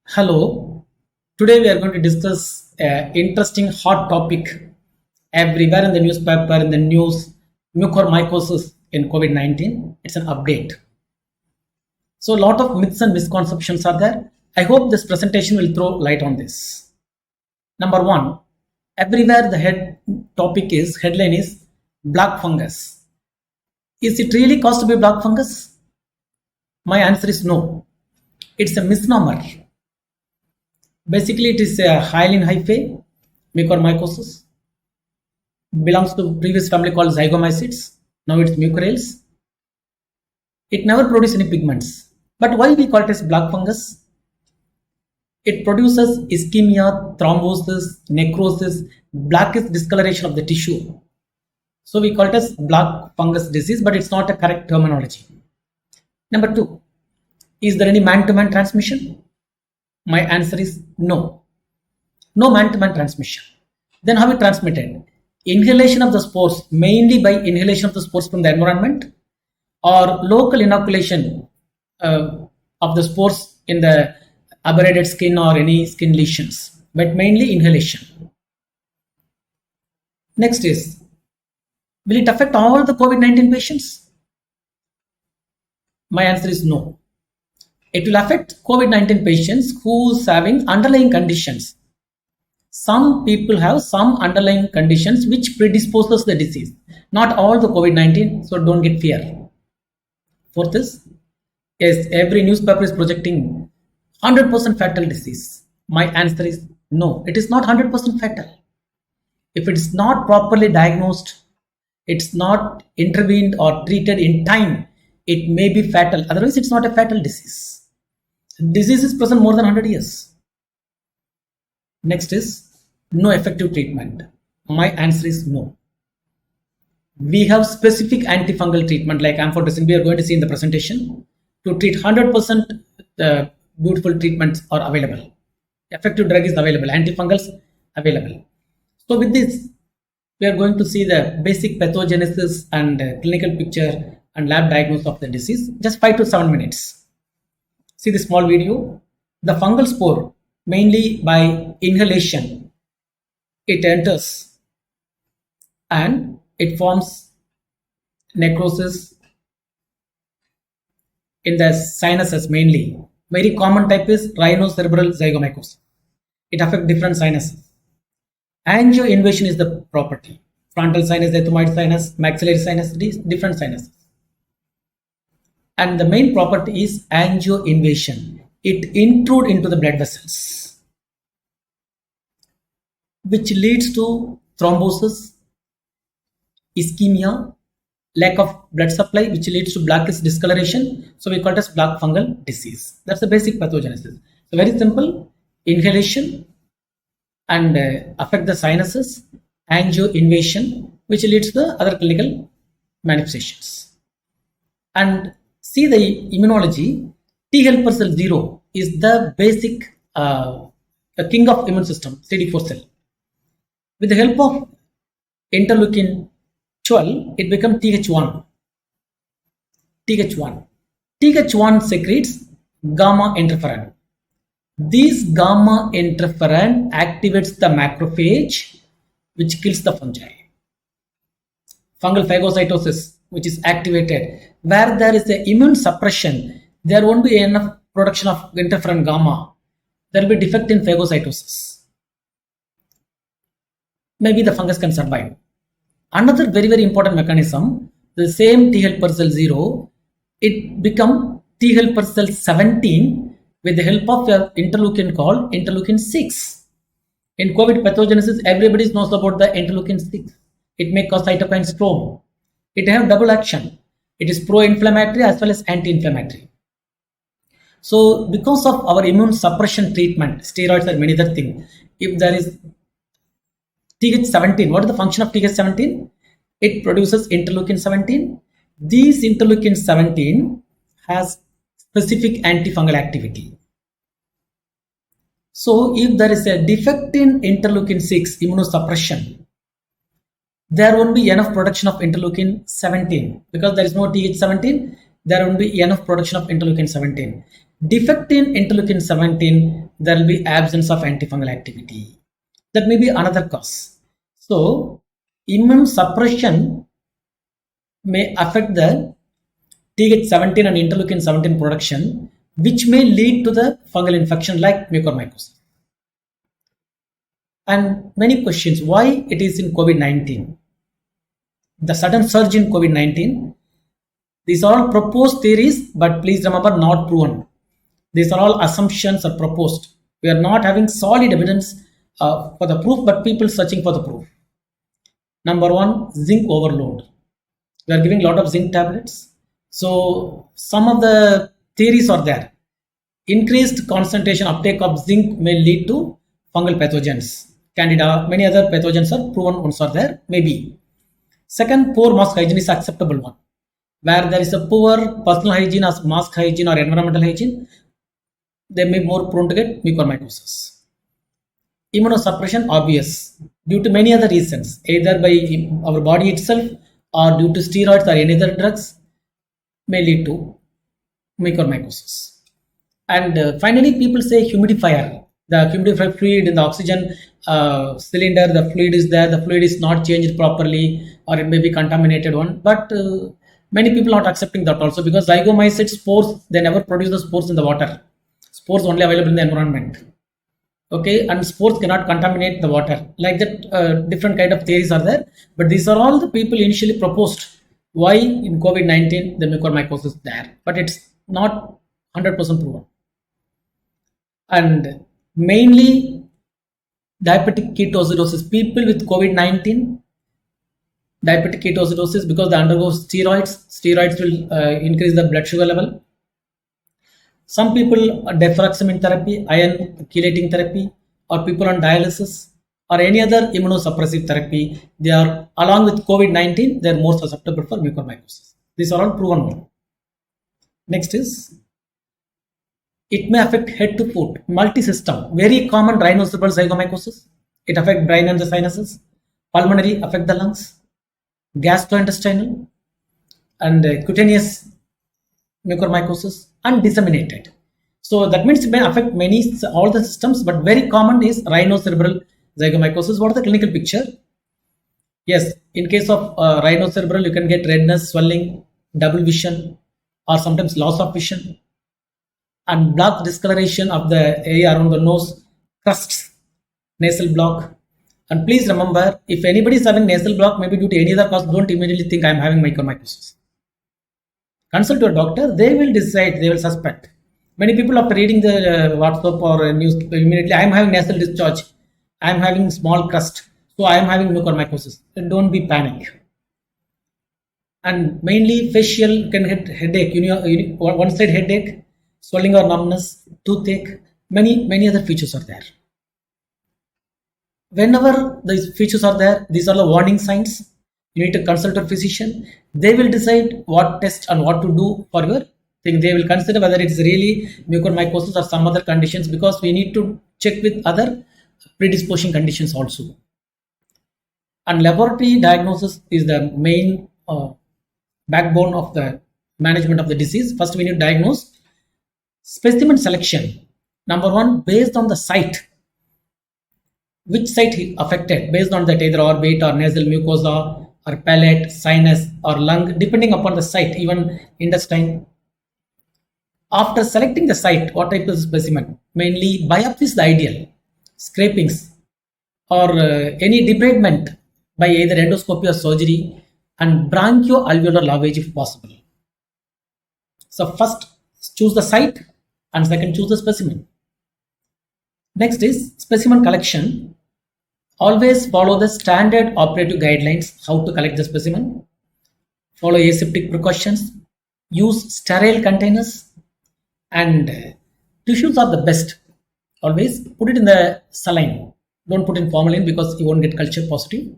Hello. Today we are going to discuss an interesting hot topic everywhere in the newspaper, in the news, mucormycosis in COVID-19. It's an update. So a lot of myths and misconceptions are there. I hope this presentation will throw light on this. Number one, everywhere the headline is black fungus. Is it really caused to be black fungus? My answer is no. It's a misnomer. Basically, it is a hyaline hyphae, mucormycosis. Belongs to previous family called zygomycetes. Now it's mucorales. It never produces any pigments. But why we call it as black fungus? It produces ischemia, thrombosis, necrosis, blackish discoloration of the tissue. So we call it as black fungus disease, but it's not a correct terminology. Number two, is there any man-to-man transmission? My answer is no. No man-to-man transmission. Then how it transmitted? Inhalation of the spores, mainly by inhalation of the spores from the environment, or local inoculation of the spores in the aberrated skin or any skin lesions, but mainly inhalation. Next is, will it affect all the COVID-19 patients? My answer is no. It will affect COVID-19 patients who's having underlying conditions. Some people have some underlying conditions which predisposes the disease. Not all the COVID-19, so don't get fear. Fourth is, yes, every newspaper is projecting 100% fatal disease. My answer is no, it is not 100% fatal. If it is not properly diagnosed, it's not intervened or treated in time, it may be fatal. Otherwise, it's not a fatal disease. Disease is present more than 100 years. Next is no effective treatment. My answer is no. We have specific antifungal treatment like amphotericin. We are going to see in the presentation. To treat 100%, the beautiful treatments are available. Effective drug is available. Antifungals available. So with this, we are going to see the basic pathogenesis and clinical picture and lab diagnosis of the disease. Just 5 to 7 minutes. See the small video. The fungal spore, mainly by inhalation, it enters and it forms necrosis in the sinuses mainly. Very common type is rhinocerebral zygomycosis. It affects different sinuses. Angioinvasion is the property. Frontal sinus, ethmoid sinus, maxillary sinus, different sinuses. And the main property is angioinvasion. It intrudes into the blood vessels, which leads to thrombosis, ischemia, lack of blood supply, which leads to blackish discoloration. So we call it as black fungal disease. That's the basic pathogenesis. So very simple, inhalation and affect the sinuses, angioinvasion, which leads to the other clinical manifestations. And see the immunology, T helper cell 0 is the basic king of immune system, CD4 cell. With the help of interleukin 12, it becomes TH1. TH1 secretes gamma interferon. This gamma interferon activates the macrophage, which kills the fungi. Fungal phagocytosis, which is activated. Where there is a immune suppression, there won't be enough production of interferon gamma. There will be defect in phagocytosis. Maybe the fungus can survive. Another very, very important mechanism, the same T helper cell 0, it become T helper cell 17 with the help of a interleukin called interleukin 6. In COVID pathogenesis, everybody knows about the interleukin 6. It may cause cytokine storm. It has double action. It is pro-inflammatory as well as anti-inflammatory. So because of our immune suppression treatment, steroids and many other things, if there is TH17, what is the function of TH17? It produces interleukin 17. These interleukin 17 has specific antifungal activity. So if there is a defect in interleukin 6 immunosuppression, there won't be enough production of interleukin 17 because there is no TH17. There won't be enough production of interleukin 17. Defect in interleukin 17, there will be absence of antifungal activity. That may be another cause. So, immune suppression may affect the Th17 and interleukin 17 production, which may lead to the fungal infection like mucormycosis. And many questions, why it is in COVID-19? The sudden surge in COVID-19, these are all proposed theories, but please remember, not proven. These are all assumptions or proposed. We are not having solid evidence for the proof, but people searching for the proof. Number one, zinc overload. We are giving a lot of zinc tablets. So some of the theories are there. Increased concentration uptake of zinc may lead to fungal pathogens. Candida, many other pathogens are proven ones are there, maybe. Second, poor mask hygiene is acceptable one. Where there is a poor personal hygiene as mask hygiene or environmental hygiene, they may be more prone to get mucormycosis. Immunosuppression, obvious, due to many other reasons, either by our body itself or due to steroids or any other drugs, may lead to mucormycosis. And finally, people say humidifier. The humidifier fluid in the oxygen cylinder, the fluid is there, the fluid is not changed properly, or it may be contaminated one. But many people are not accepting that also, because zygomycete spores, they never produce the spores in the water. Spores only available in the environment. Okay, and spores cannot contaminate the water. Like that, different kind of theories are there. But these are all the people initially proposed. Why in COVID-19 the mucormycosis is there, but it's not 100% proven. And mainly diabetic ketoacidosis, people with COVID-19, diabetic ketoacidosis, because they undergo steroids will increase the blood sugar level. Some people deferoxamine therapy, iron chelating therapy, or people on dialysis or any other immunosuppressive therapy, they are, along with COVID-19, they are more susceptible for mucormycosis. These are all proven. Next is, it may affect head to foot, multi-system, very common rhinocerebral zygomycosis. It affects brain and the sinuses. Pulmonary, affect the lungs. Gastrointestinal and cutaneous mucormycosis, and disseminated. So that means it may affect all the systems, but very common is rhinocerebral zygomycosis. What is the clinical picture? Yes, in case of rhinocerebral, you can get redness, swelling, double vision, or sometimes loss of vision, and black discoloration of the area around the nose, crusts, nasal block. And please remember, if anybody is having nasal block, maybe due to any other cause, don't immediately think I am having mucormycosis. Consult your doctor, they will decide, they will suspect. Many people, after reading the WhatsApp or news, immediately, I am having nasal discharge, I am having small crust, so I am having mucormycosis. Don't be panic. And mainly facial, can get headache, one side headache, swelling or numbness, toothache, many other features are there. Whenever these features are there, these are the warning signs. You need to consult a physician. They will decide what test and what to do for your thing. They will consider whether it's really mucormycosis or some other conditions, because we need to check with other predisposing conditions also. And laboratory diagnosis is the main backbone of the management of the disease. First, we need to diagnose. Specimen selection. Number one, based on the site. Which site affected? Based on that, either orbit or nasal mucosa or palate, sinus or lung, depending upon the site, even intestine. After selecting the site, what type of specimen? Mainly biopsy is the ideal. Scrapings or any debridement by either endoscopy or surgery, and bronchoalveolar lavage if possible. So first choose the site and second choose the specimen. Next is specimen collection. Always follow the standard operative guidelines how to collect the specimen. Follow aseptic precautions. Use sterile containers, and tissues are the best. Always put it in the saline. Don't put in formalin because you won't get culture positive.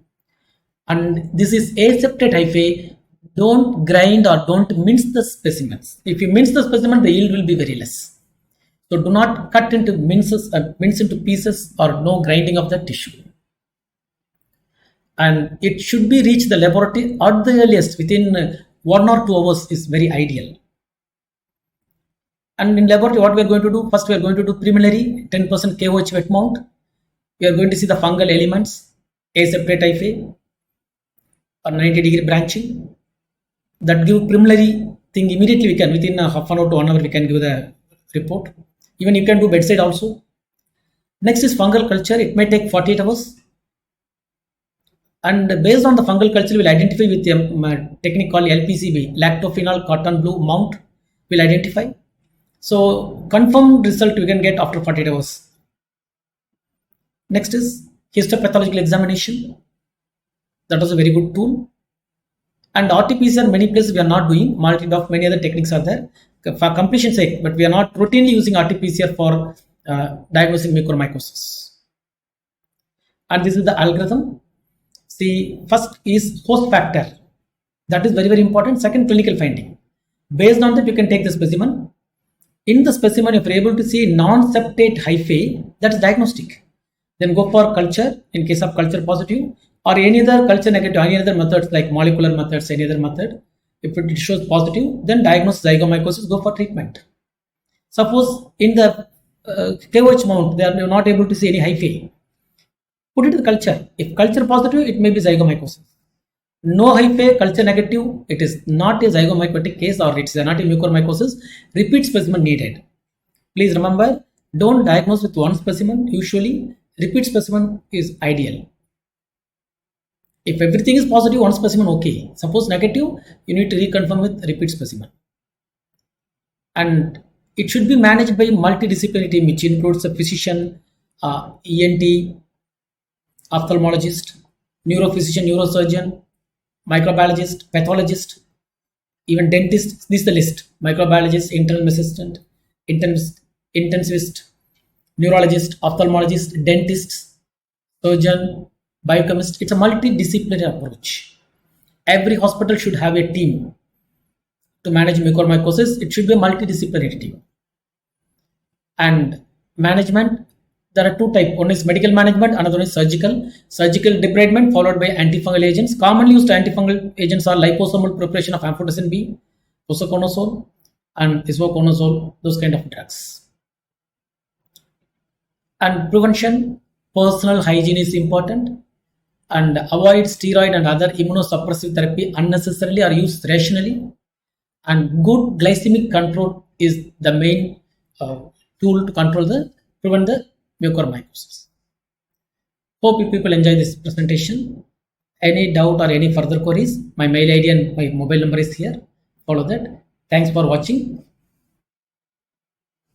And this is aseptate hyphae. Don't grind or don't mince the specimens. If you mince the specimen, the yield will be very less. So do not cut into mince into pieces, or no grinding of the tissue. And it should be reached the laboratory at the earliest within 1 or 2 hours is very ideal. And in laboratory, what we are going to do? First, we are going to do preliminary 10% KOH wet mount. We are going to see the fungal elements, aseptate hyphae or 90-degree branching. That give preliminary thing immediately. We can within a half an hour to 1 hour we can give the report. Even you can do bedside also. Next is fungal culture. It may take 48 hours. And based on the fungal culture, we'll identify with a technique called LPCB, lactophenol cotton blue mount. We'll identify. So confirmed result we can get after 48 hours. Next is histopathological examination. That was a very good tool. And RT-PCR many places we are not doing. Multi-doc, many other techniques are there for completion sake, but we are not routinely using RT-PCR for diagnosing mucormycosis. And this is the algorithm. See, first is host factor. That is very, very important. Second, clinical finding. Based on that, you can take the specimen. In the specimen, if you're able to see non-septate hyphae, that is diagnostic. Then go for culture in case of culture positive, or any other culture negative, any other methods like molecular methods, any other method. If it shows positive, then diagnose zygomycosis, go for treatment. Suppose in the KOH mount, they are not able to see any hyphae. Put it in the culture. If culture positive, it may be zygomycosis. No hyphae, culture negative, it is not a zygomycotic case or it's not a mucormycosis. Repeat specimen needed. Please remember, don't diagnose with one specimen. Usually, repeat specimen is ideal. If everything is positive, one specimen okay. Suppose negative, you need to reconfirm with repeat specimen. And it should be managed by multidisciplinary team, which includes a physician, ENT, ophthalmologist, neurophysician, neurosurgeon, microbiologist, pathologist, even dentist. This is the list. Microbiologist, internal assistant, intensivist, neurologist, ophthalmologist, dentist, surgeon, biochemist. It's a multidisciplinary approach. Every hospital should have a team to manage mucormycosis. It should be a multidisciplinary team. And management, there are two types. One is medical management, another one is surgical. Surgical debridement followed by antifungal agents. Commonly used antifungal agents are liposomal preparation of amphotericin B, posaconazole, and isavuconazole, those kind of drugs. And prevention, personal hygiene is important, and avoid steroid and other immunosuppressive therapy unnecessarily or used rationally. And good glycemic control is the main tool to prevent the mucormycosis. Hope you people enjoy this presentation. Any doubt or any further queries, my mail ID and my mobile number is here. Follow that. Thanks for watching.